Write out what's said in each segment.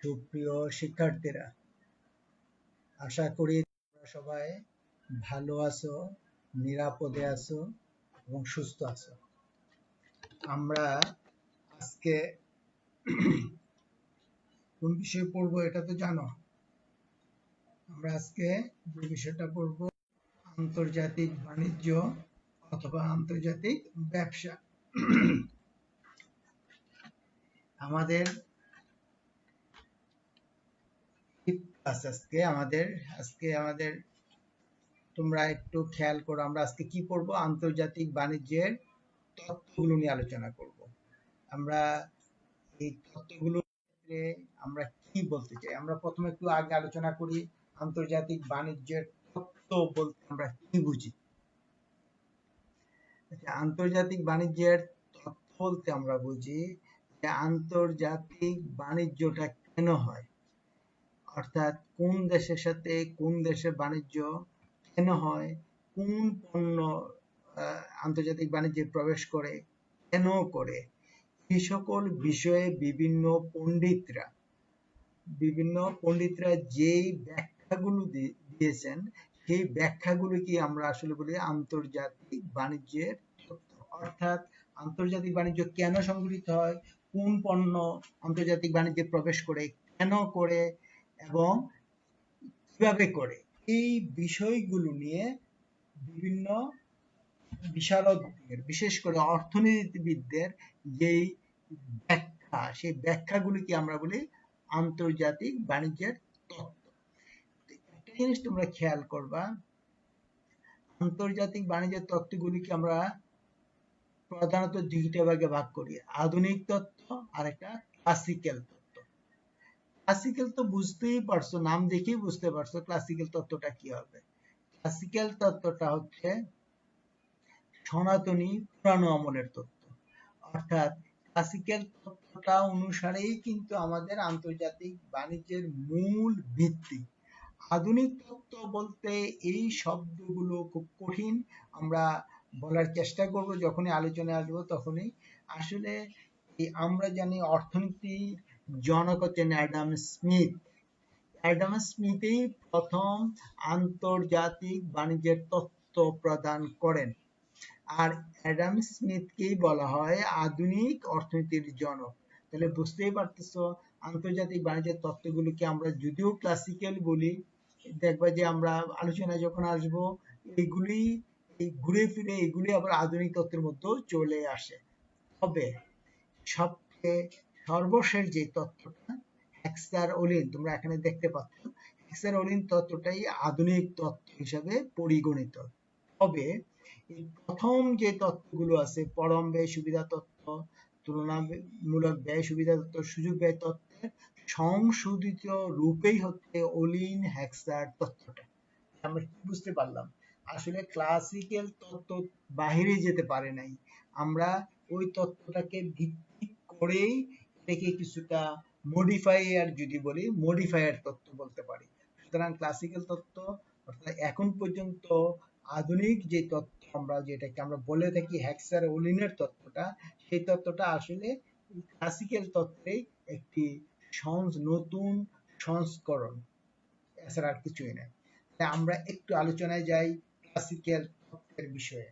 সুপ্রিয় শিক্ষার্থীরা, আশা করি তোমরা সবাই ভালো আছো, নিরাপদে আছো এবং সুস্থ আছো। আমরা আজকে কোন বিষয় পড়বো এটা তো জানো। আমরা আজকে যে বিষয়টা পড়বো আন্তর্জাতিক বাণিজ্য অথবা আন্তর্জাতিক ব্যবসা। আমাদের আজকে তোমরা একটু খেয়াল করো, আমরা আজকে কি পড়বো? আন্তর্জাতিক বাণিজ্যের তত্ত্বগুলো নিয়ে আলোচনা করব। আমরা এই তত্ত্বগুলোর ক্ষেত্রে আমরা কি বলতে চাই, আমরা প্রথমে একটু আগে আলোচনা করি আন্তর্জাতিক বাণিজ্যের তত্ত্ব বলতে আমরা কি বুঝি। আন্তর্জাতিক বাণিজ্যের তত্ত্ব বলতে আমরা বুঝি যে আন্তর্জাতিক বাণিজ্যটা কেন হয়, অর্থাৎ কোন দেশের সাথে কোন দেশের বাণিজ্য কেন হয়, কোন পণ্য আন্তর্জাতিক বাণিজ্যে প্রবেশ করে, কেন করে, এই সকল বিষয়ে বিভিন্ন পণ্ডিতরা যেই ব্যাখ্যাগুলো দিয়েছেন সেই ব্যাখ্যাগুলোকে আমরা আসলে বলি আন্তর্জাতিক বাণিজ্যের তত্ত্ব। অর্থাৎ আন্তর্জাতিক বাণিজ্য কেন সংঘটিত হয়, কোন পণ্য আন্তর্জাতিক বাণিজ্যে প্রবেশ করে, কেন করে এবং কিভাবে করে, এই বিষয়গুলো নিয়ে বিভিন্ন বিশারদদের, বিশেষ করে অর্থনীতিবিদদের যেই ব্যাখ্যা, সেই ব্যাখ্যাগুলিকে আমরা বলি আন্তর্জাতিক বাণিজ্যের তত্ত্ব। একটা জিনিস তোমরা খেয়াল করবা, আন্তর্জাতিক বাণিজ্যের তত্ত্বগুলিকে আমরা প্রধানত দুইটা ভাগে ভাগ করি, আধুনিক তত্ত্ব আর একটা ক্লাসিক্যাল তত্ত্ব। ক্লাসিক্যাল তো বুঝতেই পারছো, নাম দেখেই বুঝতে পারছো ক্লাসিক্যাল তত্ত্বটা কি হবে। ক্লাসিক্যাল তত্ত্বটা হচ্ছে সনাতনী পুরানো আমলের তত্ত্ব, অর্থাৎ ক্লাসিক্যাল তত্ত্বটা অনুসারেই কিন্তু আমাদের আন্তর্জাতিক বাণিজ্যের মূল ভিত্তি। আধুনিক তত্ত্ব বলতে এই শব্দগুলো খুব কঠিন, আমরা বলার চেষ্টা করব যখনই আলোচনায় আসবো তখনই। আসলে আমরা জানি অর্থনীতি জনক হচ্ছেন অ্যাডাম স্মিথ। অ্যাডাম স্মিথই প্রথম আন্তর্জাতিক বাণিজ্যের তত্ত্ব প্রদান করেন, আর অ্যাডাম স্মিথকেই বলা হয় আধুনিক অর্থনীতির জনক। তাহলে বুঝতেই পারতেছো আন্তর্জাতিক বাণিজ্যের তত্ত্বগুলোকে আমরা যদিও ক্লাসিক্যাল বলি, দেখবা যে আমরা আলোচনায় যখন আসব এইগুলি ঘুরে ফিরে এগুলি আবার আধুনিক তত্ত্বের মধ্যেও চলে আসে। তবে সবচেয়ে সর্বশেষ যে তত্ত্বটা হেক্সার ওলিন, তোমরা এখানে দেখতে পাচ্ছ, হেক্সার ওলিন তত্ত্বটাই আধুনিক তত্ত্ব হিসাবে পরিগণিত। তবে এই প্রথম যে তত্ত্বগুলো আছে, পরম ব্যয় সুবিধা তত্ত্ব, তুলনামূলক ব্যয় সুবিধা তত্ত্ব, সুযোগ ব্যয় তত্ত্বের সংশোধিত রূপেই হচ্ছে ওলিন হেক্সার তত্ত্বটা। আমরা কি বুঝতে পারলাম, আসলে ক্লাসিক্যাল তত্ত্ব বাহিরে যেতে পারে নাই, আমরা ওই তত্ত্বটাকে ভিত্তি করেই এটাকে কিছুটা মডিফায়ার, যদি বলি মডিফায়ার তত্ত্ব বলতে পারি। সুতরাং ক্লাসিক্যাল তত্ত্ব অর্থাৎ এখন পর্যন্ত আধুনিক যে তত্ত্ব আমরা যেটাকে আমরা বলে থাকি হেক্সার ওলিনের তত্ত্বটা, সেই তত্ত্বটা আসলে ক্লাসিক্যাল তত্ত্বের একটি নতুন সংস্করণ, এছাড়া আর কিছুই না। আমরা একটু আলোচনায় যাই ক্লাসিক্যাল তত্ত্বের বিষয়ে।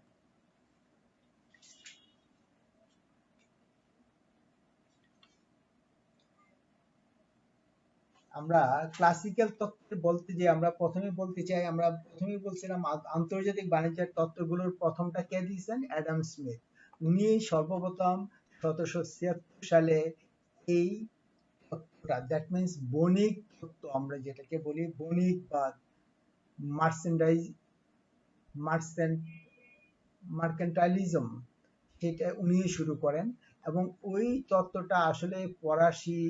আমরা ক্লাসিক্যাল তত্ত্ব বলতে যে আমরা প্রথমে বলতে চাই, আমরা প্রথমেই বলছিলাম আন্তর্জাতিক বাণিজ্যের তত্ত্বগুলোর প্রথমটা কে দিয়েছেন? Adam Smith. উনি সর্বপ্রথম 1776 সালে এই তত্ত্বটা, দ্যাট মিন্স বণিক তত্ত্ব আমরা যেটাকে বলি, বণিক বা মার্কেন্টাইলিজম, সেটা উনি শুরু করেন। এবং ওই তত্ত্বটা আসলে ফরাসি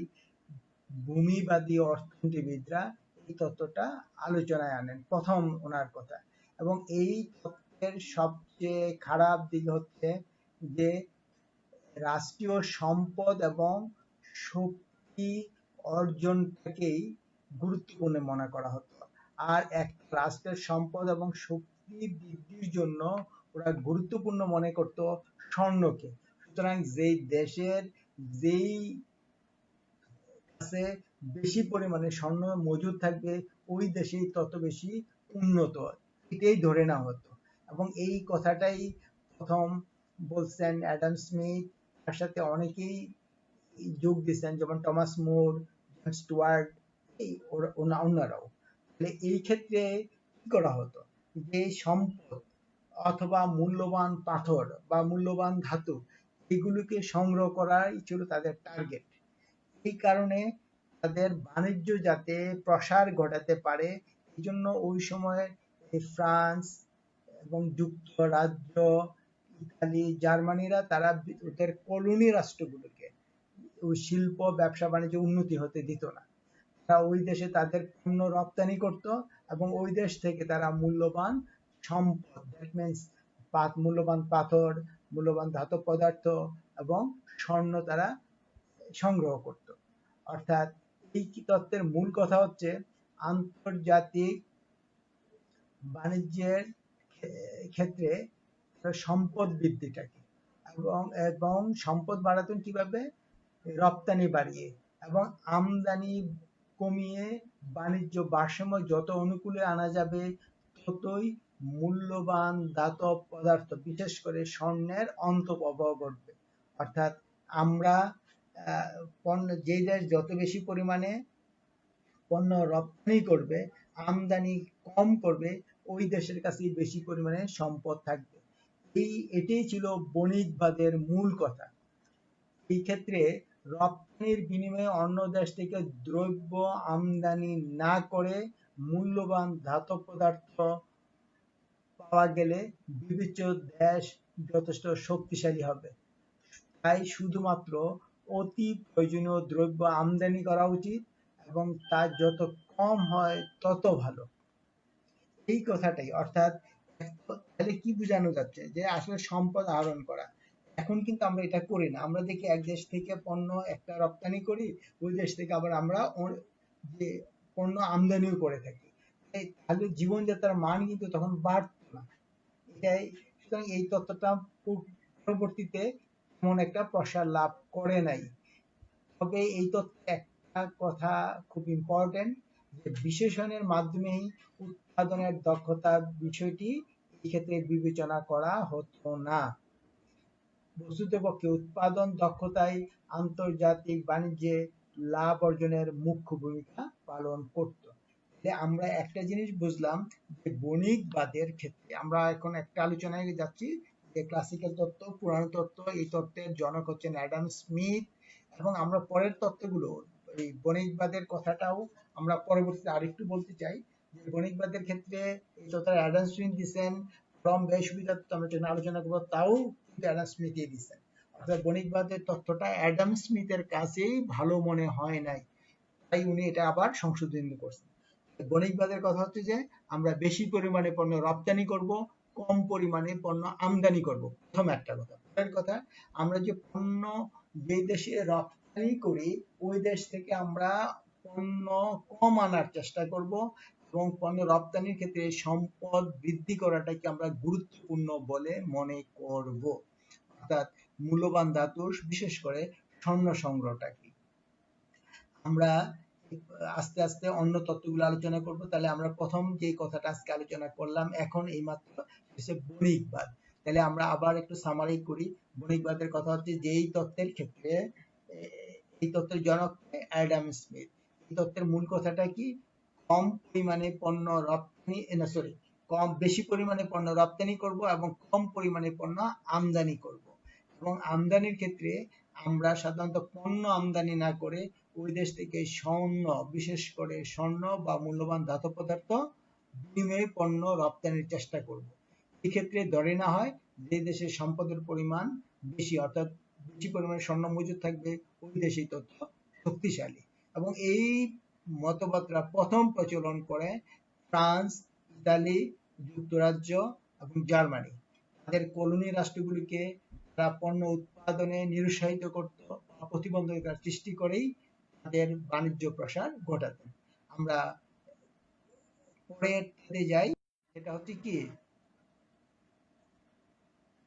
ভূমিবাদী অর্থনীতিবিদরা এই তত্ত্বটা আলোচনায় আনেন, প্রথম ওনার কথা। এবং এই তত্ত্বের সবচেয়ে খারাপ দিক হচ্ছে যে রাষ্ট্রীয় সম্পদ এবং শক্তি অর্জনটাকেই গুরুত্বপূর্ণ মনে করা হতো, আর এক রাষ্ট্রের সম্পদ এবং শক্তি বৃদ্ধির জন্য ওরা গুরুত্বপূর্ণ মনে করত স্বর্ণকে। সুতরাং যেই দেশের যেই কাছে বেশি পরিমাণে স্বর্ণ মজুদ থাকবে ওই দেশেই তত বেশি উন্নত, এটাই ধরে নেওয়া হতো। এবং এই কথাটাই প্রথম বলছেন অ্যাডাম স্মিথ, তার সাথে অনেকেই যোগ দিচ্ছেন, যেমন টমাস মোর, জেমস স্টুয়ার্ট, এই অন্যরাও। তাহলে এই ক্ষেত্রে কি করা হতো, যে সম্পদ অথবা মূল্যবান পাথর বা মূল্যবান ধাতু এগুলোকে সংগ্রহ করাই ছিল তাদের টার্গেট। এই কারণে তাদের বাণিজ্য যাতে প্রসার ঘটাতে পারে, এই জন্য ওই সময় ফ্রান্স এবং যুক্তরাজ্য, ইতালি, জার্মানিরা তারা ওদের কলোনি রাষ্ট্রগুলোকে ওই শিল্প ব্যবসা বাণিজ্য উন্নতি হতে দিত না। তারা ওই দেশে তাদের পণ্য রপ্তানি করত এবং ওই দেশ থেকে তারা মূল্যবান সম্পদ, দ্যাট মিনস মূল্যবান পাথর, মূল্যবান ধাতব পদার্থ এবং স্বর্ণ তারা সংগ্রহ করত। অর্থাৎ এই তত্ত্বের মূল কথা হচ্ছে আন্তর্জাতিক বাণিজ্যের ক্ষেত্রে সম্পদ বৃদ্ধিটাকে, এবং সম্পদ বাড়াতেন কিভাবে, রপ্তানি বাড়িয়ে এবং আমদানি কমিয়ে বাণিজ্য ভারসাম্য যত অনুকূলে আনা যাবে ততই মূল্যবান ধাতব পদার্থ বিশেষ করে স্বর্ণের অন্তর্ভুক্ত ঘটবে। অর্থাৎ আমরা পণ্য, যে দেশ যত বেশি পরিমাণে পণ্য রপ্তানি করবে, আমদানি কম করবে, ওই দেশের কাছেই বেশি পরিমাণে সম্পদ থাকবে। এটাই ছিল বণিকবাদের মূল কথা। এই ক্ষেত্রে রপ্তানির বিনিময়ে অন্য দেশ থেকে দ্রব্য আমদানি না করে মূল্যবান ধাতব পদার্থ পাওয়া গেলে বিবেচ্য দেশ যথেষ্ট শক্তিশালী হবে। তাই শুধুমাত্র অতি প্রয়োজনীয় দ্রব্য আমদানি করা উচিত এবং তা যত কম হয় তত ভালো। এই কথাটাই, অর্থাৎ তাহলে কি বোঝানো যাচ্ছে, যে আসলে সম্পদ আহরণ করা। এখন কিন্তু আমরা এটা করি না, আমরা দেখি এক দেশ থেকে পণ্য একটা রপ্তানি করি, ওই দেশ থেকে আবার আমরা যে পণ্য আমদানিও করে থাকি। তাহলে জীবনযাত্রার মান কিন্তু তখন বাড়তো না। এটাই, সুতরাং এই তত্ত্বটা পরবর্তীতে এমন একটা প্রসার লাভ করে নাই। তবে এই তত্ত্বে একটা কথা খুব ইম্পর্টেন্ট, যে বিশেষণের মাধ্যমেই উৎপাদনের দক্ষতার বিষয়টি এই ক্ষেত্রে বিবেচনা করা হতো না। বস্তুতপক্ষে উৎপাদন দক্ষতাই আন্তর্জাতিক বাণিজ্যে লাভ অর্জনের মুখ্য ভূমিকা পালন করত। আমরা একটা জিনিস বুঝলাম, যে বণিকবাদের ক্ষেত্রে আমরা এখন একটা আলোচনায় যাচ্ছি, যে ক্লাসিক্যাল তত্ত্ব, পুরানো তত্ত্ব, এই তত্ত্বের জনক হচ্ছেন অ্যাডাম স্মিথ। এবং আমরা পরের তত্ত্বগুলো, এই বণিকবাদের কথাটাও আমরা পরবর্তীতে আরেকটু বলতে চাই, যে বণিকবাদের ক্ষেত্রে এই তত্ত্বটা অ্যাডাম স্মিথ দিচ্ছেন। ফ্রম ব্যয় সুবিধা আমরা যেখানে আলোচনা করবো তাও অ্যাডাম স্মিথই দিচ্ছেন। অর্থাৎ বণিকবাদের তত্ত্বটা অ্যাডাম স্মিথের কাছেই ভালো মনে হয় নাই, তাই উনি এটা আবার সংশোধন করছেন। বণিকবাদের কথা হচ্ছে যে আমরা বেশি পরিমাণে পণ্য রপ্তানি করব, কম পরিমাণে পণ্য আমদানি করব, প্রথম একটা কথা। পরের কথা, আমরা যে পণ্য যে দেশে রপ্তানি করি ওই দেশ থেকে আমরা পণ্য কম আনার চেষ্টা করব, এবং পণ্য রপ্তানির ক্ষেত্রে সম্পদ বৃদ্ধি করাটাকে আমরা গুরুত্বপূর্ণ বলে মনে করব। অর্থাৎ মূল্যবান ধাতু, বিশেষ করে স্বর্ণ সংগ্রহটাকে আমরা আস্তে আস্তে অন্য তত্ত্বগুলো আলোচনা করব। তাহলে আমরা প্রথম যে কথাটা আজকে আলোচনা করলাম এখন এইমাত্র, বণিকবাদ। তাহলে আমরা আবার একটু সামারি করি। বণিকবাদের কথা হচ্ছে যে এই তত্ত্বের ক্ষেত্রে, এই তত্ত্বের জনক অ্যাডাম স্মিথ। এই তত্ত্বের মূল কথাটা কি, কম পরিমাণে পণ্য রপ্তানি, না সরি, বেশি পরিমাণে পণ্য রপ্তানি করব এবং কম পরিমাণে পণ্য আমদানি করব। এবং আমদানির ক্ষেত্রে আমরা সাধারণত পণ্য আমদানি না করে ওই দেশ থেকে স্বর্ণ, বিশেষ করে স্বর্ণ বা মূল্যবান ধাতব পদার্থ বিনিময়ে পণ্য রপ্তানির চেষ্টা করব। এক্ষেত্রে ধরে না হয় যে দেশের সম্পদের পরিমাণ বেশি, অর্থাৎ বেশি পরিমাণে স্বর্ণ মজুদ থাকবে, ওই দেশেই তথ্য শক্তিশালী। এবং এই মতবাদটা প্রথম প্রচলন করে ফ্রান্স, ইতালি, যুক্তরাজ্য এবং জার্মানি। তাদের কলোনি রাষ্ট্রগুলিকে তারা পণ্য উৎপাদনে নিরুৎসাহিত করত, প্রতিবন্ধকতার সৃষ্টি করেই তাদের বাণিজ্য প্রসার ঘটাতেন। আমরা পরেরটাতে যাই, সেটা হচ্ছে কি,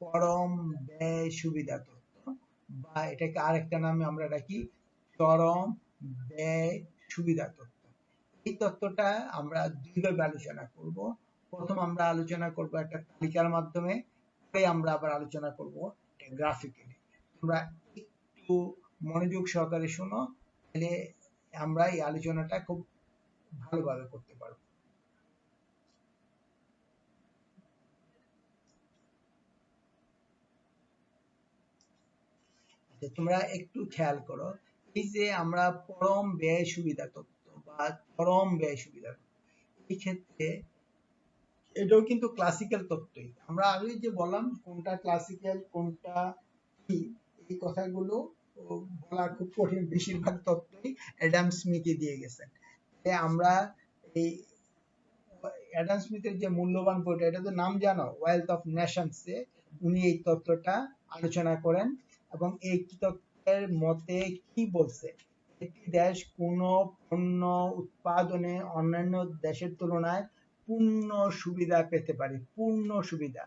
পরম ব্যয় সুবিধা তত্ত্ব, বা এটাকে আরেকটা নামে আমরা রাখি চরম ব্যয় সুবিধা তত্ত্ব। এই তত্ত্বটা আমরা দুইভাবে আলোচনা করব। প্রথম আমরা আলোচনা করব একটা তালিকার মাধ্যমে, পরে আমরা আবার আলোচনা করব গ্রাফিক্যালি। তোমরা একটু মনোযোগ সহকারে শোনো, তাহলে আমরা এই আলোচনাটা খুব ভালোভাবে করতে পারবো। তোমরা একটু খেয়াল করো, এই যে আমরা পরম ব্যয় সুবিধা তত্ত্ব বা চরম ব্যয় সুবিধা, এই ক্ষেত্রে এটাও কিন্তু ক্লাসিক্যাল তত্ত্বই। আমরা আগে যে বললাম কোনটা ক্লাসিক্যাল কোনটা কি, এই কথাগুলো বলা খুব কঠিন। বেশিরভাগ তত্ত্বই অ্যাডাম স্মিথই দিয়ে গেছেন। আমরা এই অ্যাডাম স্মিথের যে মূল্যবান বইটা, এটা তো নাম জানো, ওয়েলথ অফ নেশনস, উনি এই তত্ত্বটা আলোচনা করেন। এবং এই তত্ত্বের মতে কি বলছে, একটি দেশ কোন পণ্য উৎপাদনে অন্যান্য দেশের তুলনায় পূর্ণ সুবিধা পেতে পারে। পূর্ণ সুবিধা,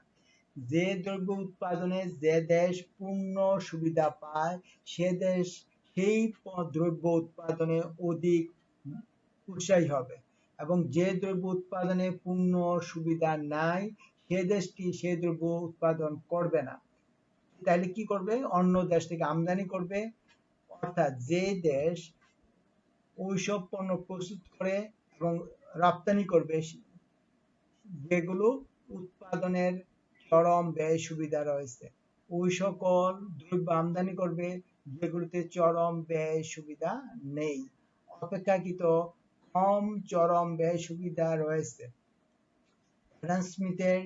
যে দ্রব্য উৎপাদনে যে দেশ পূর্ণ সুবিধা পায়, সে দেশ সেই দ্রব্য উৎপাদনে অধিক উৎসাহী হবে। এবং যে দ্রব্য উৎপাদনে পূর্ণ সুবিধা নাই, সে দেশটি সে দ্রব্য উৎপাদন করবে না। তাহলে কি করবে? অন্য দেশ থেকে আমদানি করবে। অর্থাৎ যে দেশ ওইসব পণ্য প্রস্তুত করে এবং রপ্তানি করবে, যেগুলো উৎপাদনের চরম ব্যয় সুবিধা রয়েছে, ওই সকল দ্রব্য আমদানি করবে যেগুলোতে চরম ব্যয় সুবিধা নেই, অপেক্ষাকৃত কম চরম ব্যয় সুবিধা রয়েছে। অ্যাডাম স্মিথের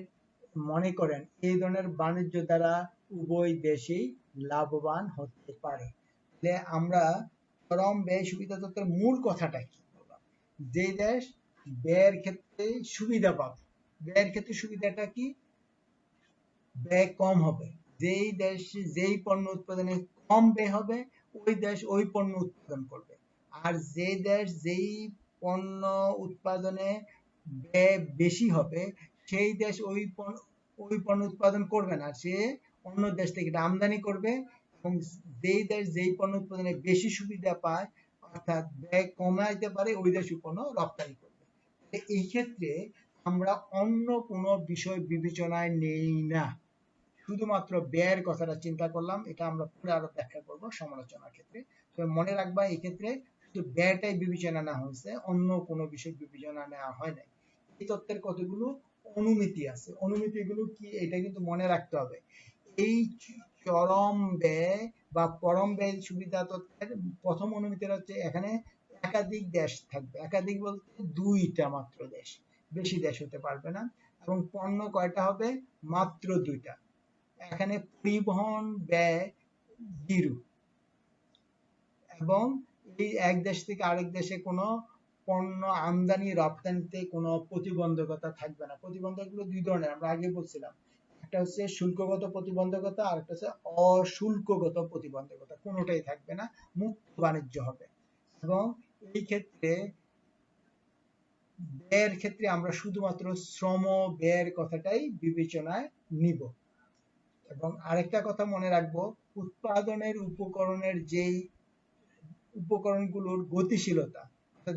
মনে করেন এই ধরনের বাণিজ্য দ্বারা উভয় দেশই লাভবান হতে পারে। তাহলে আমরা চরম ব্যয় সুবিধা তত্ত্বের মূল কথাটা কি বললাম, যে দেশ ব্যয়ের ক্ষেত্রে সুবিধা পাবে। ব্যয়ের ক্ষেত্রে সুবিধাটা কি? ব্যয় কম হবে। যেই দেশ যেই পণ্য উৎপাদনে কম ব্যয় হবে, ওই দেশ ওই পণ্য উৎপাদন করবে। আর যে দেশ যেই পণ্য উৎপাদনে ব্যয় বেশি হবে, সেই দেশ ওই পণ্য উৎপাদন করবে না, সে অন্য দেশ থেকে আমদানি করবে। এবং যেই দেশ যেই পণ্য উৎপাদনে বেশি সুবিধা পায়, অর্থাৎ ব্যয় কমাইতে পারে, ওই দেশ পণ্য রপ্তানি করবে। এই ক্ষেত্রে আমরা অন্য কোনো বিষয় বিবেচনায় নেই না, শুধুমাত্র ব্যয়ের কথাটা চিন্তা করলাম। এটা আমরা পরে আরো ব্যাখ্যা করব সমালোচনার ক্ষেত্রে। তো মনে রাখবা, এই ক্ষেত্রে শুধু ব্যয়টাই বিবেচনা না হয়েছে, অন্য কোনো বিষয় বিবেচনা নেওয়া হয় নাই। এই তত্ত্বের কতগুলো অনুমিতি আছে, অনুমিতিগুলো কি এটা কিন্তু মনে রাখতে হবে। এই চরম ব্যয় বা পরম ব্যয় সুবিধা তত্ত্বের প্রথম অনুমিতিটা হচ্ছে এখানে একাধিক দেশ থাকবে। একাধিক বলতে দুইটা মাত্র দেশ, বেশি দেশ হতে পারবে না। এবং পণ্য কয়টা হবে? মাত্র দুইটা। এখানে পরিবহন ব্যয় 0, এবং এই এক দেশ থেকে আরেক দেশে কোনো পণ্য আমদানি রপ্তানিতে কোনো প্রতিবন্ধকতা থাকবে না। প্রতিবন্ধকগুলো দুই ধরনের, আমরা আগে বলছিলাম। একটা হচ্ছে শুল্কগত প্রতিবন্ধকতা, আর একটা হচ্ছে অশুল্কগত প্রতিবন্ধকতা। কোনোটাই থাকবে না, মুক্ত বাণিজ্য হবে। এবং এই ক্ষেত্রে ব্যয়ের ক্ষেত্রে আমরা শুধুমাত্র শ্রম ব্যয়ের কথাটাই বিবেচনায় নিব। এবং আরেকটা কথা মনে রাখবো, উৎপাদনের উপকরণের যেই উপকরণগুলোর গতিশীলতা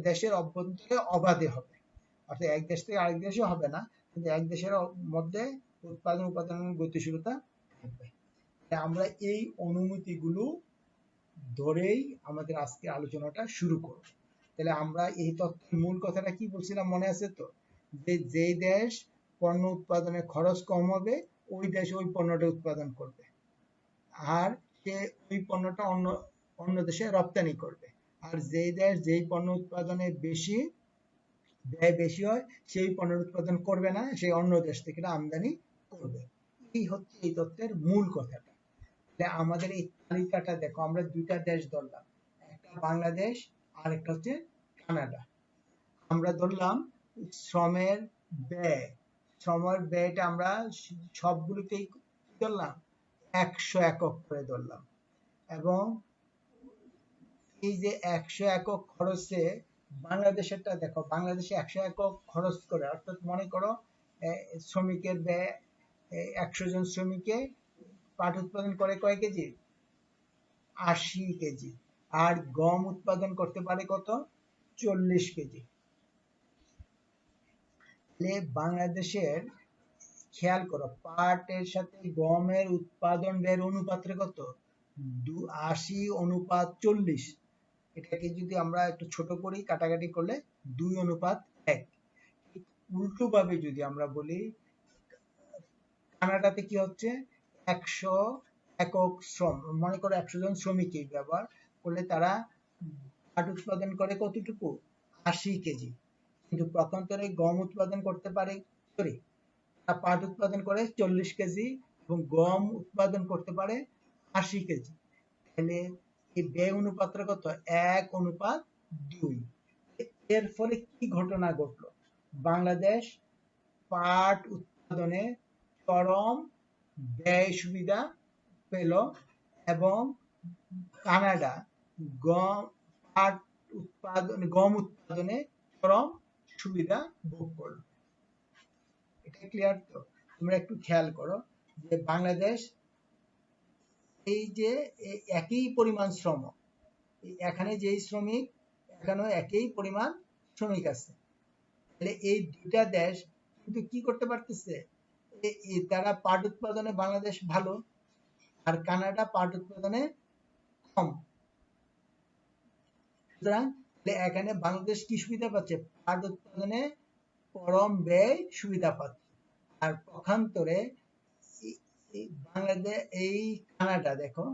দেশের অভ্যন্তরে অবাধে হবে। অর্থাৎ এক দেশ থেকে আরেক দেশে হবে না, কিন্তু এক দেশের মধ্যে উৎপাদন উপাদানের গতিশীলতা থাকবে। আমরা এই অনুমতিগুলো ধরেই আমাদের আজকে আলোচনাটা শুরু করব। তাহলে আমরা এই তথ্যের মূল কথাটা কি বলছিলাম মনে আছে তো? যে দেশ পণ্য উৎপাদনের খরচ কম হবে, ওই দেশ ওই পণ্যটা উৎপাদন করবে, আর সে ওই পণ্যটা অন্য দেশে রপ্তানি করবে। আর যেই দেশ যেই পণ্য উৎপাদনে বেশি ব্যয় বেশি হয়, সেই পণ্যের উৎপাদন করবে না, সে অন্য দেশ থেকে আমদানি করবে। এই হচ্ছে এই তত্ত্বের মূল কথাটা। আমাদের এই তালিকাটা দেখো, আমরা দুইটা দেশ ধরলাম, একটা বাংলাদেশ আর একটা হচ্ছে কানাডা। আমরা ধরলাম শ্রমের ব্যয়, শ্রমের ব্যয়টা আমরা সবগুলোতেই ধরলাম 100 একক করে ধরলাম। এবং এই যে 100 একক খরচে বাংলাদেশেরটা দেখো, বাংলাদেশে 100 একক খরচ করে, অর্থাৎ মনে করো শ্রমিকের ব্যয় 100 জন শ্রমিকে পাট উৎপাদন করে কয় কেজি? 80 কেজি। আর গম উৎপাদন করতে পারে কত? 40 কেজি। তাহলে বাংলাদেশের, খেয়াল করো, পাটের সাথে গমের উৎপাদন ব্যয়ের অনুপাতটা কত? 80:40। এটাকে যদি আমরা একটু ছোট করি, কাটাকাটি করলে 2:1। উল্টো ভাবে যদি আমরা বলি, কানাডাতে কি হচ্ছে, 100 একক শ্রম, মনে করো 100 জন শ্রমিকই ব্যবহার করলে তারা পাট উৎপাদন করে কতটুকু? 80 কেজি। কিন্তু পক্ষান্তরে গম উৎপাদন করতে পারে, সরি, পাট উৎপাদন করে 40 কেজি এবং গম উৎপাদন করতে পারে 80 কেজি। তাহলে এই ব্যয় অনুপাতটা কত? 1:2। এর ফলে কি ঘটনা ঘটলো? বাংলাদেশ পাট উৎপাদনে চরম ব্যয় সুবিধা পেল এবং কানাডা পাট গম উৎপাদনে চরম সুবিধা ভোগ করলো। এটা ক্লিয়ার তো? তোমরা একটু খেয়াল করো যে বাংলাদেশ, এই যে একই পরিমাণ শ্রম, এখানে যেই শ্রমিক, এখানেও একই পরিমাণ শ্রমিক আছে, তাহলে এই দুইটা দেশ কিন্তু কি করতে পারতেছে, তারা পাট উৎপাদনে বাংলাদেশ ভালো আর কানাডা পাট উৎপাদনে কম। সুতরাং এখানে বাংলাদেশ কি সুবিধা পাচ্ছে? পাট উৎপাদনে চরম ব্যয় সুবিধা পাচ্ছে। আর পক্ষান্তরে বাংলাদেশ, এই কানাডা দেখো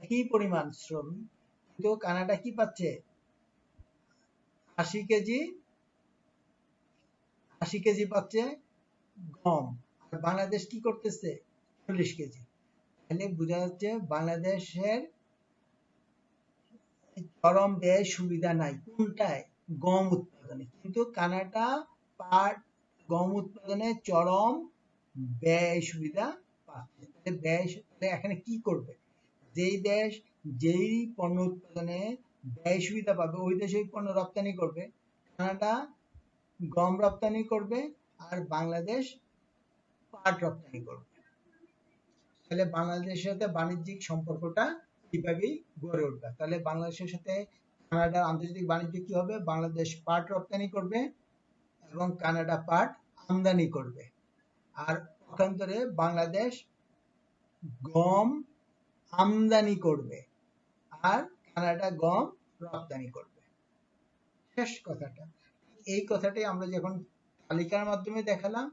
একই পরিমাণ শ্রম, কিন্তু কানাডা কি পাচ্ছে? 80 কেজি পাচ্ছে গম, আর বাংলাদেশ কি করতেছে? 40 কেজি। তাহলে বোঝা যাচ্ছে বাংলাদেশের চরম ব্যয় সুবিধা নাই কোনটায়? গম উৎপাদনে। কিন্তু কানাডা পাট গম উৎপাদনে চরম ব্যয় সুবিধা পাচ্ছে। এখানে কি করবে? যেই দেশ যেই পণ্য উৎপাদনে ব্যয় সুবিধা পাবে ওই দেশ ওই পণ্য রপ্তানি করবে। কানাডা গম রপ্তানি করবে আর বাংলাদেশ পাট রপ্তানি করবে। তাহলে বাংলাদেশের সাথে বাণিজ্যিক সম্পর্কটা কিভাবেই গড়ে উঠবে। তাহলে বাংলাদেশের সাথে কানাডার আন্তর্জাতিক বাণিজ্য কি হবে? বাংলাদেশ পাট রপ্তানি করবে এবং কানাডা পাট আমদানি করবে, আর পক্ষান্তরে বাংলাদেশ গম আমদানি করবে আর কানাডা গম রপ্তানি করবে। শেষ কথাটা। এই কথাটাই আমরা যখন তালিকার মাধ্যমে দেখালাম,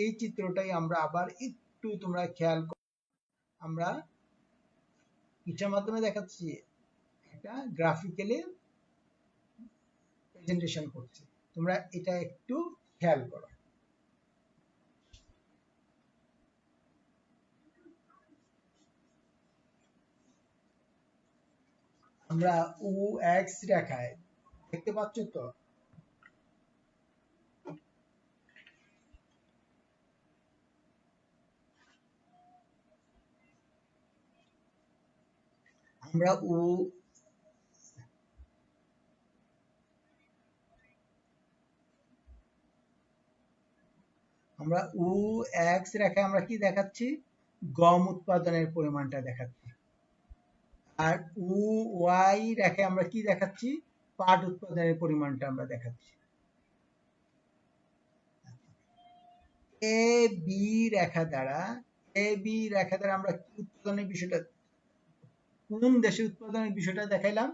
এই চিত্রটাই আমরা আবার একটু তোমরা খেয়াল করো, আমরা কিসের মাধ্যমে দেখাচ্ছি? একটা গ্রাফিক্যালি প্রেজেন্টেশন করছি, তোমরা এটা একটু খেয়াল করো। আমরা ও এক্স রেখায় দেখতে পাচ্ছ তো? আমরা ও এক্স রেখায় আমরা কি দেখাচ্ছি? গম উৎপাদনের পরিমাণটা দেখাচ্ছি। আর ওয়াই রেখায় আমরা কি দেখাচ্ছি? পাট উৎপাদনের পরিমাণটা আমরা দেখাচ্ছি। এ বি রেখা দ্বারা আমরা কি উৎপাদনের বিষয়টা, কোন দেশে উৎপাদনের বিষয়টা দেখাইলাম?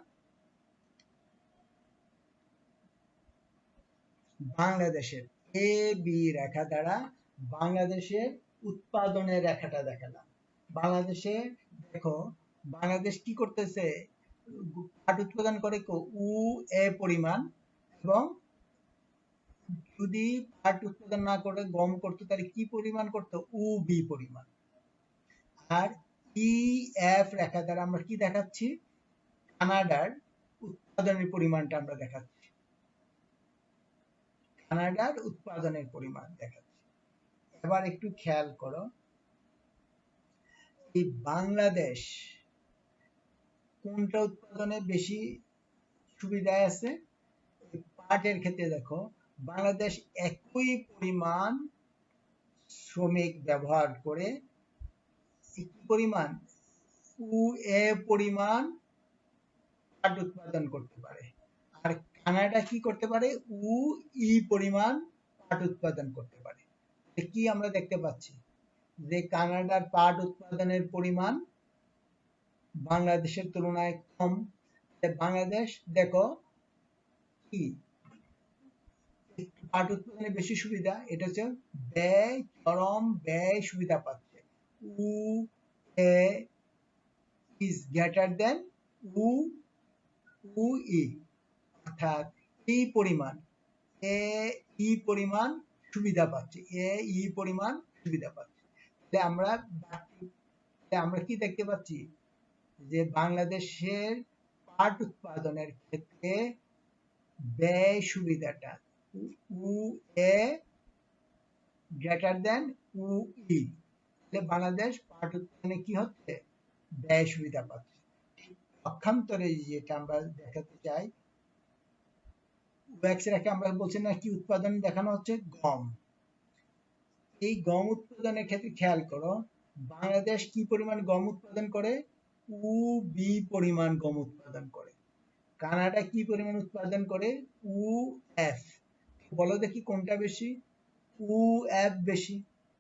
বাংলাদেশের। এ বি রেখা দ্বারা বাংলাদেশের উৎপাদনের রেখাটা দেখালাম। বাংলাদেশে দেখো, বাংলাদেশ কি করতেছে? পাট উৎপাদন করে উ এ পরিমাণ, এবং যদি পাট উৎপাদন না করে গম করতো তাহলে কি পরিমাণ করতো? উ বি পরিমাণ। আর ই এফ রেখা দ্বারা আমরা কি দেখাচ্ছি? কানাডার উৎপাদনের পরিমাণটা আমরা দেখাচ্ছি, কানাডার উৎপাদনের পরিমাণ দেখাচ্ছি। এবার একটু খেয়াল করো, এই বাংলাদেশ কোনটা উৎপাদনে বেশি সুবিধায় আছে? পাটের ক্ষেত্রে দেখো, বাংলাদেশ একই পরিমাণ শ্রমিক ব্যবহার করে কি পরিমাণ? উ এ পরিমাণ পাট উৎপাদন করতে পারে। আর কানাডা কি করতে পারে? ই পরিমাণ পাট উৎপাদন করতে পারে। কি আমরা দেখতে পাচ্ছি যে কানাডার পাট উৎপাদনের পরিমাণ বাংলাদেশের তুলনায় কম। বাংলাদেশ দেখো কি পাট উৎপাদনে বেশি সুবিধা, এটা হচ্ছে চরম ব্যয় সুবিধা পাচ্ছে। উ এ is greater than উ ই, অর্থাৎ এই পরিমাণ ই পরিমাণ সুবিধা পাচ্ছে, ই পরিমাণ সুবিধা পাচ্ছে। আমরা কি দেখতে পাচ্ছি যে বাংলাদেশের পাট উৎপাদনের ক্ষেত্রে ব্যয় সুবিধাটা উ এ গ্রেটার দেন উ ই, বাংলাদেশ পাট উৎপাদনে কি হচ্ছে? ব্যয় সুবিধা পাচ্ছে। পক্ষান্তরে যেটা আমরা দেখাতে চাই, রেখে আমরা বলছি না কি উৎপাদন দেখানো হচ্ছে? গম। এই গম উৎপাদনের ক্ষেত্রে খেয়াল করো, বাংলাদেশ কি পরিমাণ গম উৎপাদন করে? উ বি পরিমাণ গম উৎপাদন করে। কানাডা কি পরিমাণ উৎপাদন করে? উ এফ। বলো দেখি কোনটা বেশি? উ এফ বেশি।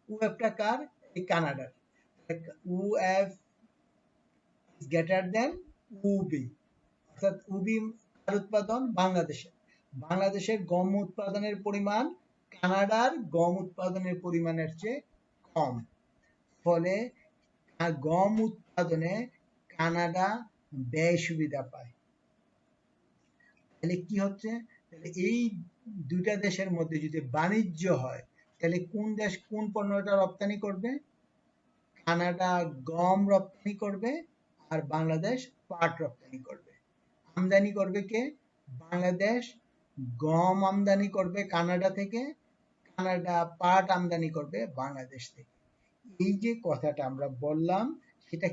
উ এফটা কার? এই কানাডার। উ F greater than U B, অর্থাৎ উ বি কার উৎপাদন? বাংলাদেশের। বাংলাদেশের গম উৎপাদনের পরিমাণ কানাডার গম উৎপাদনের পরিমাণের চেয়ে কম। ফলে গম উৎপাদনে কানাডা ব্যয় সুবিধা পায়। তাহলে কি হচ্ছে? তাহলে এই দুইটা দেশের মধ্যে যদি বাণিজ্য হয়, তাহলে কোন দেশ কোন পণ্যটা রপ্তানি করবে? কানাডা গম রপ্তানি করবে আর বাংলাদেশ পাট রপ্তানি করবে। আমদানি করবে কে? বাংলাদেশ গম আমদানি করবে কানাডা থেকে, কানাডা পাট আমদানি করবে বাংলাদেশ থেকে। এই যে কথাটা আমরা বললাম, সেটা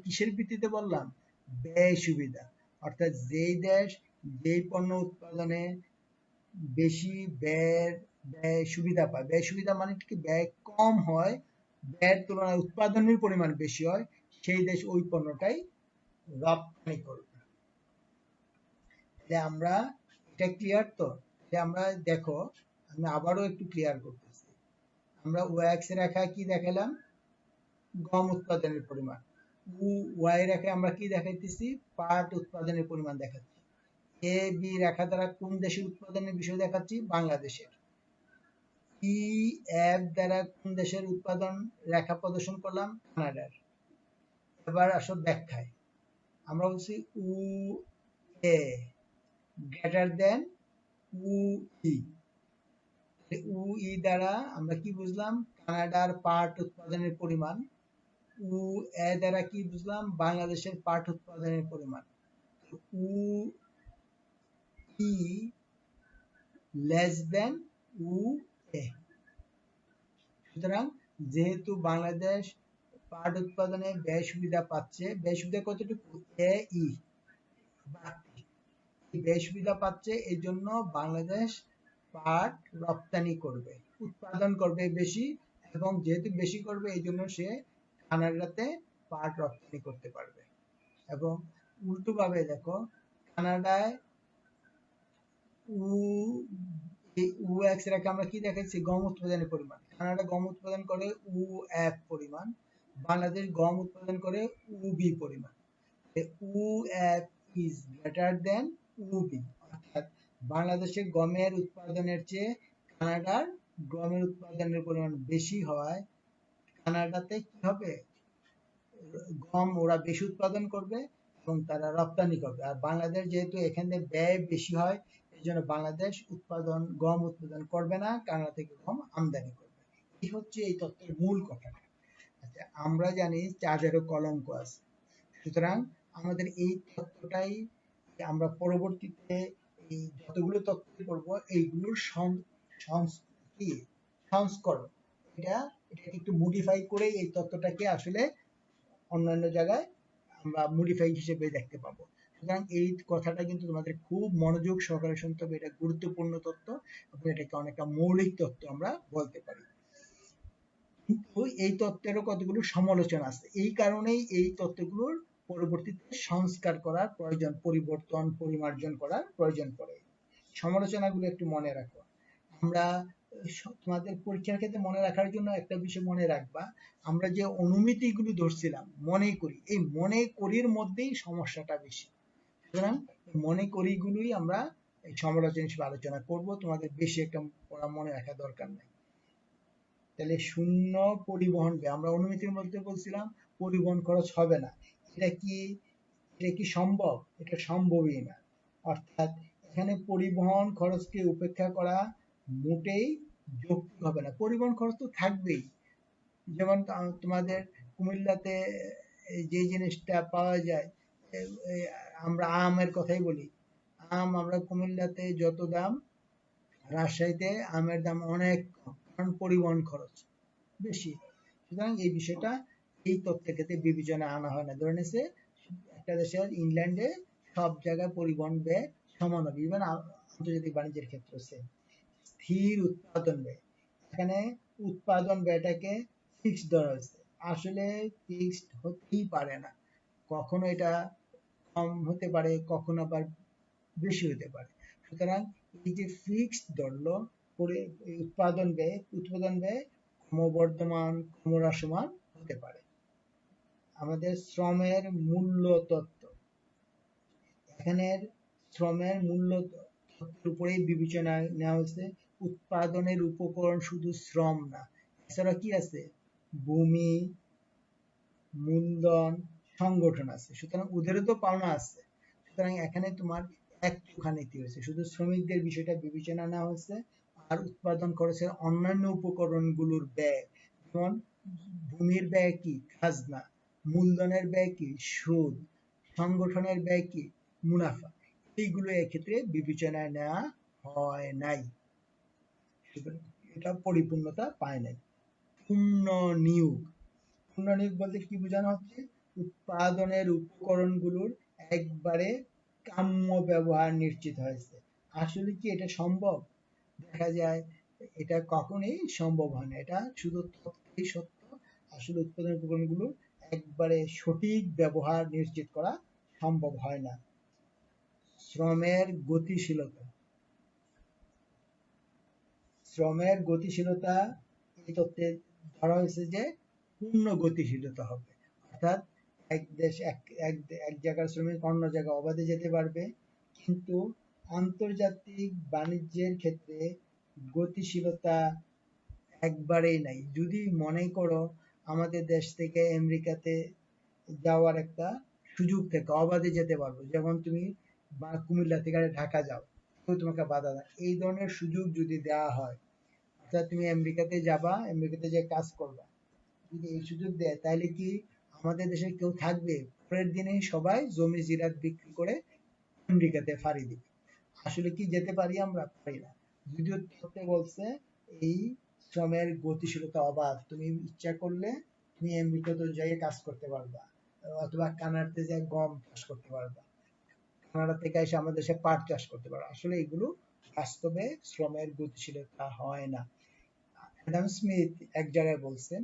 কিসের ভিত্তিতে বললাম? ব্যয় সুবিধা। অর্থাৎ যেই দেশ যেই পণ্য উৎপাদনে বেশি ব্যয় সুবিধা পায়, ব্যয় সুবিধা মানে কি? ব্যয় কম হয়, ব্যয়ের তুলনায় উৎপাদনের পরিমাণ বেশি হয়, সেই দেশ ওই পণ্যটাই রপ্তানি করবে। আমরা এটা ক্লিয়ার তো? আমরা দেখো, আমি আবারও একটু ক্লিয়ার করতেছি। আমরা ওয়াক্স রেখা কি দেখালাম? গম উৎপাদনের পরিমাণ। ওয়াই রেখা আমরা কি দেখাইতেছি? পাট উৎপাদনের পরিমাণ দেখাচ্ছি। এ বি রেখা দ্বারা কোন দেশের উৎপাদনের বিষয় দেখাচ্ছি? বাংলাদেশের। ই এফ দ্বারা কোন দেশের উৎপাদন রেখা প্রদর্শন করলাম? কানাডার। এবার আসো ব্যাখ্যায়। আমরা বলছি উ এ গ্রেটার দেন উ ই। উ ই দ্বারা আমরা কি বুঝলাম? কানাডার পাট উৎপাদনের পরিমাণ। উ এ দ্বারা কি বুঝলাম? বাংলাদেশের পাট উৎপাদনের পরিমাণ। উ ই লেস দেন উ এ। সুতরাং যেহেতু বাংলাদেশ পাট উৎপাদনে ব্যয় সুবিধা পাচ্ছে, ব্যয় সুবিধা কতটুকু? এ ই ব্যয় সুবিধা পাচ্ছে, এই জন্য বাংলাদেশ পাট রপ্তানি করবে, উৎপাদন করবে বেশি, এবং যেহেতু বেশি করবে এই জন্য সে কানাডাতে পাট রপ্তানি করতে পারবে। এবং উল্টোভাবে দেখো, কানাডায় উ এক্স রেখে আমরা কি দেখাচ্ছি? গম উৎপাদনের পরিমাণ। কানাডা গম উৎপাদন করে উ এফ পরিমাণ, বাংলাদেশ গম উৎপাদন করে উ বি পরিমাণ। U F is greater than U B, অর্থাৎ বাংলাদেশের গমের উৎপাদনের চেয়ে কানাডার গমের উৎপাদনের পরিমাণ বেশি হওয়ায় কানাডাতে কি হবে? গম ওরা বেশি উৎপাদন করবে এবং তারা রপ্তানি করবে। আর বাংলাদেশ যেহেতু এখানে ব্যয় বেশি হয়, এই জন্য বাংলাদেশ গম উৎপাদন করবে না, কানাডা থেকে গম আমদানি করবে। এই হচ্ছে এই তত্ত্বের মূল কথাটা। আচ্ছা, আমরা জানি চাঁদেরও কলঙ্ক আছে, সুতরাং আমাদের এই তত্ত্বটাই আমরা পরবর্তীতে এই যতগুলো তত্ত্ব পড়বো এইগুলোর সংস্করণ, এটাকে একটু মডিফাই করে এই তত্ত্বটাকে আসলে অন্যান্য জায়গায় আমরা মডিফাই হিসেবে দেখতে পাবো। সুতরাং এই কথাটা কিন্তু তোমাদের খুব মনোযোগ সহকারে শুনতে হবে, এটা গুরুত্বপূর্ণ তত্ত্ব এবং এটাকে অনেকটা মৌলিক তত্ত্ব আমরা বলতে পারি। কিন্তু এই তত্ত্বেরও কতগুলো সমালোচনা আছে, এই কারণেই এই তত্ত্বগুলোর পরবর্তীতে সংস্কার করার প্রয়োজন, পরিবর্তন পরিমার্জন করার প্রয়োজন পড়ে। সমালোচনাগুলো একটু মনে রাখো। আমরা তোমাদের পরীক্ষার ক্ষেত্রে মনে রাখার জন্য একটা বিষয় মনে রাখবা, আমরা যে অনুমিতিগুলো ধরছিলাম মনে করি, এই মনে করির মধ্যেই সমস্যাটা বেশি। সুতরাং মনে করিগুলোই আমরা এই সমালোচনা হিসেবে আলোচনা করব, তোমাদের বেশি একটা পড়া মনে রাখা দরকার নেই। তাহলে শূন্য পরিবহন ব্যয়, আমরা অনুমিতির মধ্যে বলছিলাম পরিবহন খরচ হবে না, এটা কি এটা কি সম্ভব? এটা সম্ভবই না। অর্থাৎ এখানে পরিবহন খরচকে উপেক্ষা করা মোটেই যৌক্তিক হবে না, পরিবহন খরচ তো থাকবেই। যেমন তোমাদের কুমিল্লাতে যে জিনিসটা পাওয়া যায়, আমরা আমের কথাই বলি, আম আমরা কুমিল্লাতে যত দাম, রাজশাহীতে আমের দাম অনেক কম, কারণ পরিবহন খরচ বেশি। সুতরাং এই বিষয়টা এই তথ্যের ক্ষেত্রে বিবেচনায় আনা হয় না। ধরে নিচ্ছে একটা দেশের ইংল্যান্ডে সব জায়গায় পরিবহন ব্যয় সমান হবে, ইভেন আন্তর্জাতিক বাণিজ্যের ক্ষেত্রে সেম। স্থির উৎপাদন ব্যয়, এখানে উৎপাদন ব্যয়টাকে ফিক্সড ধরা হয়েছে, আসলে ফিক্সড হতেই পারে না, কখনো এটা কম হতে পারে, কখনো আবার বেশি হতে পারে। সুতরাং এই যে ফিক্সড ধরলো উৎপাদন ব্যয় ক্রমবর্ধমান ক্রমহ্রাসমান হতে পারে। আমাদের শ্রমের মূল্য তত্ত্ব, এখানের শ্রমের মূল্য তত্ত্বের উপরেই বিবেচনায় নেওয়া হয়েছে। উৎপাদনের উপকরণ শুধু শ্রম না, এছাড়া কি আছে, ভূমি, মূলধন, সংগঠন আছে, সুতরাং ওদেরও তো পাওনা আছে। সুতরাং এখানে তোমার এক চোখা নীতি হয়েছে, শুধু শ্রমিকদের বিষয়টা বিবেচনা নেওয়া হয়েছে, আর উৎপাদন খরচের অন্যান্য উপকরণগুলোর ব্যয়, যেমন ভূমির ব্যয় কি, খাজনা, মূলধনের ব্যয় কি, সুদ, সংগঠনের ব্যয় কি, মুনাফা, এইগুলো এক্ষেত্রে বিবেচনায় নেওয়া হয় নাই, এটা পরিপূর্ণতা পায় নাই। পূর্ণ নিয়োগ, পূর্ণ নিয়োগ বলতে কি বোঝানো হচ্ছে, উৎপাদনের উপকরণগুলোর একবারে কাম্য ব্যবহার নিশ্চিত হয়েছে। আসলে কি এটা সম্ভব? দেখা যায় এটা কখনোই সম্ভব হয় না, এটা শুধু তথ্যই সত্য, আসলে উৎপাদনের উপকরণগুলোর একবারে সঠিক ব্যবহার নিশ্চিত করা সম্ভব হয় না। শ্রমের গতিশীলতা, শ্রমের গতিশীলতা এই তথ্যে ধরা হয়েছে যে পূর্ণ গতিশীলতা হবে, অর্থাৎ এক দেশ এক জায়গার শ্রমিক অন্য জায়গায় অবাধে যেতে পারবে, কিন্তু আন্তর্জাতিক বাণিজ্যের ক্ষেত্রে গতিশীলতা একবারেই নাই। যদি মনে করো আমাদের দেশ থেকে আমেরিকাতে যাওয়ার একটা সুযোগ থেকে অবাধে যেতে পারবো, যেমন তুমি কুমিল্লা থেকে ঢাকা যাও, কেউ তোমাকে বাধা দেয়, এই ধরনের সুযোগ যদি দেওয়া হয়, অর্থাৎ তুমি আমেরিকাতে যাবা, আমেরিকাতে যে কাজ করবা, যদি এই সুযোগ দেয়, তাহলে কি আমাদের দেশে কেউ থাকবে? পরের দিনেই সবাই জমি জিরাত বিক্রি করে আমেরিকাতে ফাড়ি দিবে। আসলে কি যেতে পারি? আমরা পারি না। যদিও তথ্যে বলছে এই শ্রমের গতিশীলতা অবাধ, তুমি ইচ্ছা করলে তুমি আমেরিকাতে যাই কাজ করতে পারবা, অথবা কানাডাতে যাই গম চাষ করতে পারবা, কানাডা থেকে এসে আমাদের দেশে পাট চাষ করতে পারবা। আসলে এগুলো বাস্তবে শ্রমের গতিশীলতা হয় না। অ্যাডাম স্মিথ এক জায়গায় বলছেন,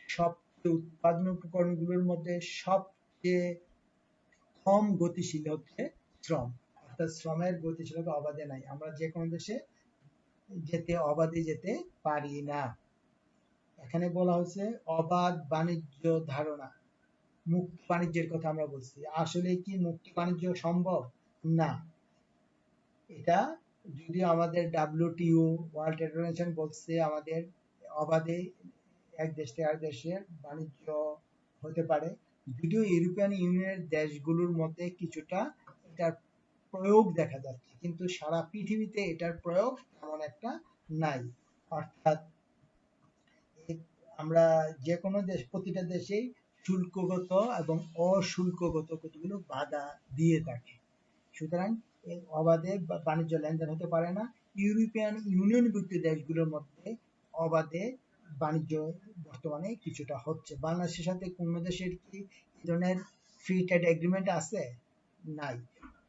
সবচেয়ে উৎপাদন উপকরণগুলোর মধ্যে সবচেয়ে কম গতিশীল হচ্ছে শ্রম, অর্থাৎ শ্রমের গতিশীলতা অবাধে নাই, আমরা যে কোনো দেশে অবাধে যেতে পারি না। এখানে বলা হচ্ছে অবাধ বাণিজ্য ধারণা, মুক্ত বাণিজ্যের কথা আমরা বলছি, আসলে কি মুক্ত বাণিজ্য সম্ভব? না। এটা যদিও আমাদের WTO ওয়ার্ল্ড ট্রেড অর্গানাইজেশন বলছে আমাদের অবাধে এক দেশ থেকে আরেক দেশের বাণিজ্য হতে পারে, যদিও ইউরোপিয়ান ইউনিয়নের দেশগুলোর মধ্যে কিছুটা এটার প্রয়োগ দেখা যাচ্ছে, কিন্তু সারা পৃথিবীতে এটার প্রয়োগ তেমন একটা নাই। অর্থাৎ আমরা যে কোনো দেশ, প্রতিটা দেশেই শুল্কগত এবং অশুল্কগত কতগুলো বাধা দিয়ে থাকে, সুতরাং অবাধে বাণিজ্য লেনদেন হতে পারে না। ইউরোপিয়ান ইউনিয়নভুক্ত দেশগুলোর মধ্যে অবাধে বাণিজ্য বর্তমানে কিছুটা হচ্ছে। বাংলাদেশের সাথে কোন দেশের কি এই ধরনের ফ্রি ট্রেড এগ্রিমেন্ট আছে? নাই।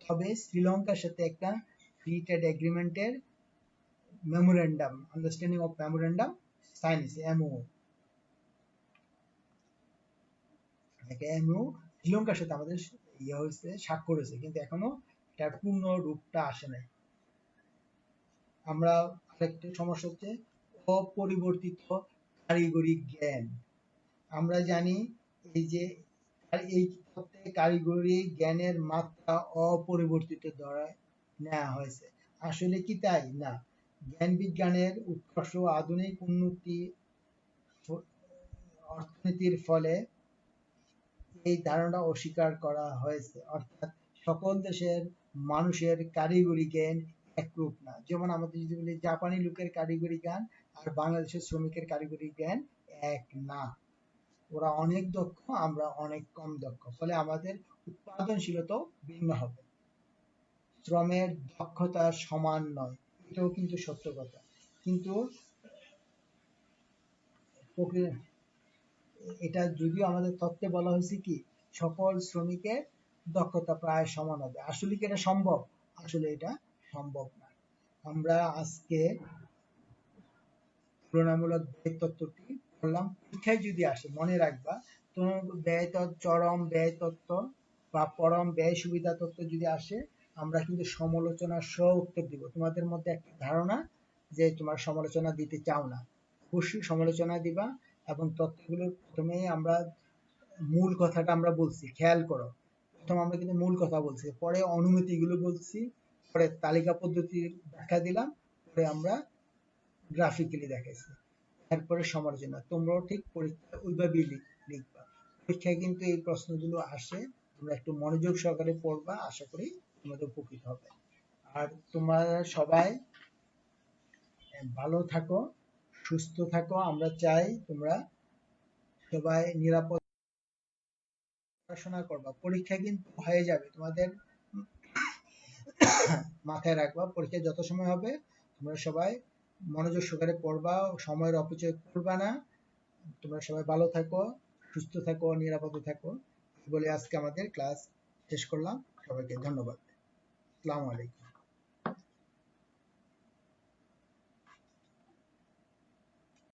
তবে শ্রীলঙ্কার সাথে একটা ফ্রি ট্রেড এগ্রিমেন্টের memorandum, understanding of memorandum sign হয়েছে, এমওও। এমওও শ্রীলঙ্কার সাথে আমাদের ইয়ে হয়েছে, স্বাক্ষর হয়েছে, কিন্তু এখনো এটার পূর্ণ রূপটা আসে নাই। আমরা আরেকটা সমস্যা হচ্ছে অপরিবর্তিত কারিগরি জ্ঞান। আমরা জানি এই যে এই কারিগরি জ্ঞানের মাত্রা অপরিবর্তিত ধরে নেওয়া হয়েছে। আসলে কি তাই? না। জ্ঞান বিজ্ঞানের উৎকর্ষ, আধুনিক উন্নতি, অর্থনীতির ফলে এই ধারণা অস্বীকার করা হয়েছে। অর্থাৎ সকল দেশের মানুষের কারিগরি জ্ঞান একরূপ না। যেমন আমাদের যদি বলি জাপানি লোকের কারিগরি জ্ঞান আর বাংলাদেশের শ্রমিকের কারিগরি জ্ঞান এক না। ওরা অনেক দক্ষ, আমরা অনেক কম দক্ষ, ফলে আমাদের উৎপাদনশীলতাও ভিন্ন হবে। শ্রমের দক্ষতা সমান নয়, এটাও কিন্তু সত্য কথা। কিন্তু এটা যদিও আমাদের তত্ত্বে বলা হয়েছে কি সকল শ্রমিকের দক্ষতা প্রায় সমান হবে, আসলে কি এটা সম্ভব? আসলে এটা সম্ভব না। আমরা আজকে তুলনামূলক ব্যয় তত্ত্বটি পড়লাম। পরীক্ষায় যদি আসে মনে রাখবা, তোমার চরম ব্যয় তত্ত্ব বা পরম ব্যয় সুবিধা তত্ত্ব যদি আসে, আমরা কিন্তু সমালোচনা সহ উত্তর দিব। তোমাদের মধ্যে একটা ধারণা যে তোমার সমালোচনা দিতে চাও না, অবশ্যই সমালোচনা দিবা। এবং তথ্যগুলো প্রথমেই আমরা মূল কথাটা আমরা বলছি, খেয়াল করো। প্রথম আমরা কিন্তু মূল কথা বলছি, পরে অনুমতিগুলো বলছি, পরে তালিকা পদ্ধতির ব্যাখ্যা দিলাম, পরে আমরা গ্রাফিক্যালি দেখাইছি, তারপরে সমালোচনা। তোমরাও ঠিক পরীক্ষা ওইভাবেই লিখবা। পরীক্ষায় কিন্তু এই প্রশ্নগুলো আসে, তোমরা একটু মনোযোগ সহকারে পড়বা, আশা করি তোমাদের উপকৃত হবে। আর তোমরা সবাই ভালো থাকো, সুস্থ থাকো। আমরা চাই তোমরা সবাই নিরাপদ পড়াশোনা করবা। পরীক্ষা কিন্তু হয়ে যাবে, তোমাদের মাথায় রাখবা পরীক্ষা যত সময় হবে তোমরা সবাই মনোযোগ সহকারে পড়বা, সময়ের অপচয় করবা না। তোমরা সবাই ভালো থাকো, সুস্থ থাকো, নিরাপদে থাকো। বলে আজকে আমাদের ক্লাস শেষ করলাম। সবাইকে ধন্যবাদ। আসসালামু আলাইকুম।